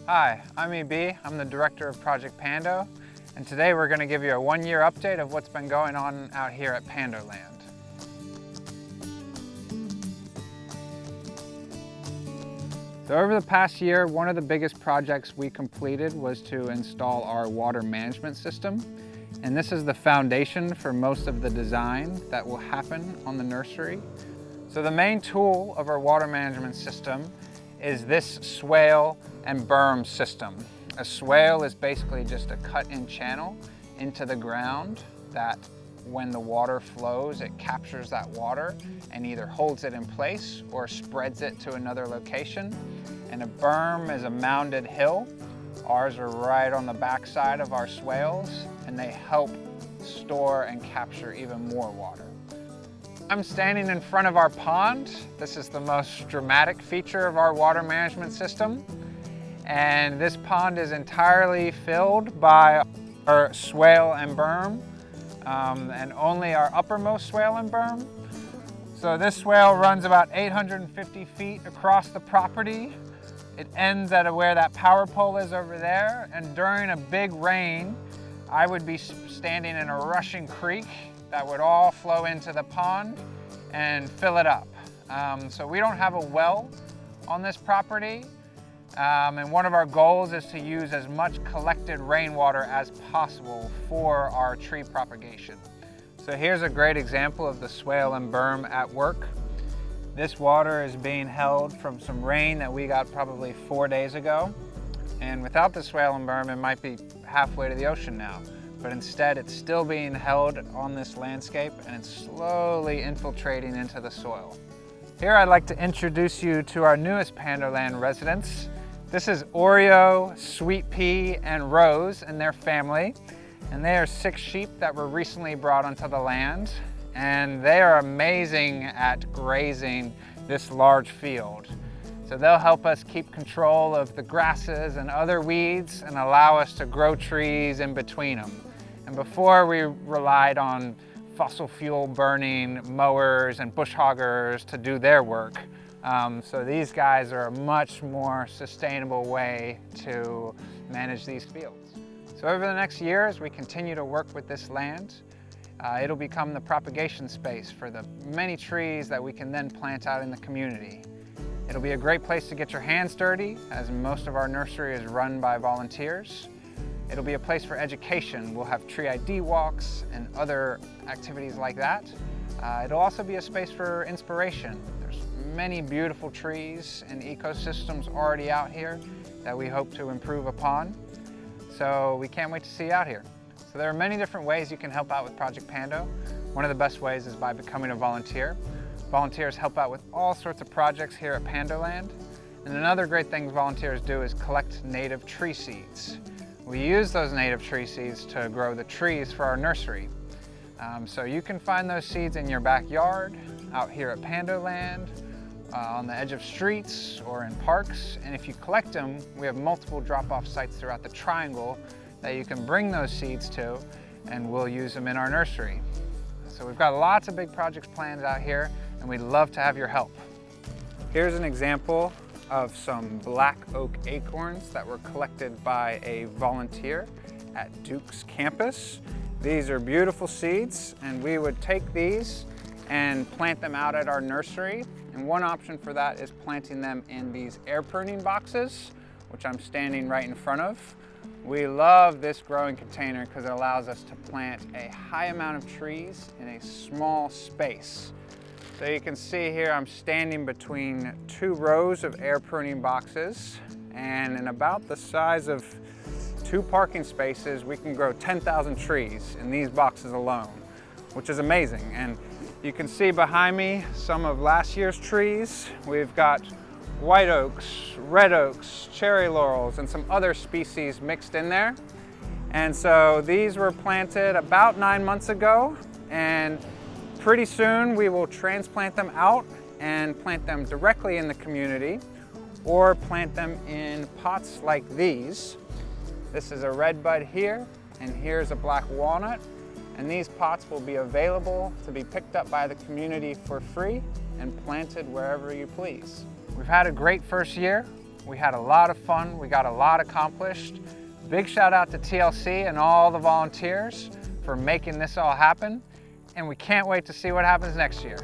Hi, I'm EB. I'm the director of Project Pando, and today we're going to give you a one-year update of what's been going on out here at Pandoland. So over the past year, one of the biggest projects we completed was to install our water management system. And this is the foundation for most of the design that will happen on the nursery. So the main tool of our water management system is this swale and berm system. A swale is basically just a cut-in channel into the ground that when the water flows, it captures that water and either holds it in place or spreads it to another location. And a berm is a mounded hill. Ours are right on the backside of our swales, and they help store and capture even more water. I'm standing in front of our pond. This is the most dramatic feature of our water management system. And this pond is entirely filled by our swale and berm, and only our uppermost swale and berm. So this swale runs about 850 feet across the property. It ends at where that power pole is over there, and during a big rain, I would be standing in a rushing creek that would all flow into the pond and fill it up. So we don't have a well on this property, and one of our goals is to use as much collected rainwater as possible for our tree propagation. So here's a great example of the swale and berm at work. This water is being held from some rain that we got probably 4 days ago. And without the swale and berm, it might be halfway to the ocean now. But instead, it's still being held on this landscape and it's slowly infiltrating into the soil. Here I'd like to introduce you to our newest Pandoland residents. This is Oreo, Sweet Pea, and Rose and their family. And they are 6 sheep that were recently brought onto the land. And they are amazing at grazing this large field. So they'll help us keep control of the grasses and other weeds and allow us to grow trees in between them. And before we relied on fossil fuel burning mowers and bush hoggers to do their work. So these guys are a much more sustainable way to manage these fields. So over the next year, as we continue to work with this land, it'll become the propagation space for the many trees that we can then plant out in the community. It'll be a great place to get your hands dirty, as most of our nursery is run by volunteers. It'll be a place for education. We'll have tree ID walks and other activities like that. It'll also be a space for inspiration. There's many beautiful trees and ecosystems already out here that we hope to improve upon. So we can't wait to see you out here. So there are many different ways you can help out with Project Pando. One of the best ways is by becoming a volunteer. Volunteers help out with all sorts of projects here at Pandoland. And another great thing volunteers do is collect native tree seeds. We use those native tree seeds to grow the trees for our nursery. So you can find those seeds in your backyard, out here at Pandoland, on the edge of streets or in parks. And if you collect them, we have multiple drop-off sites throughout the triangle that you can bring those seeds to, and we'll use them in our nursery. So we've got lots of big projects planned out here, and we'd love to have your help. Here's an example of some black oak acorns that were collected by a volunteer at Duke's campus. These are beautiful seeds, and we would take these and plant them out at our nursery. And one option for that is planting them in these air pruning boxes, which I'm standing right in front of. We love this growing container because it allows us to plant a high amount of trees in a small space. So you can see here I'm standing between 2 rows of air pruning boxes, and in about the size of 2 parking spaces, we can grow 10,000 trees in these boxes alone, which is amazing. And you can see behind me some of last year's trees. We've got white oaks, red oaks, cherry laurels, and some other species mixed in there. And so these were planted about 9 months ago, and pretty soon we will transplant them out and plant them directly in the community or plant them in pots like these. This is a red bud here, and here's a black walnut. And these pots will be available to be picked up by the community for free and planted wherever you please. We've had a great first year. We had a lot of fun. We got a lot accomplished. Big shout out to TLC and all the volunteers for making this all happen. And we can't wait to see what happens next year.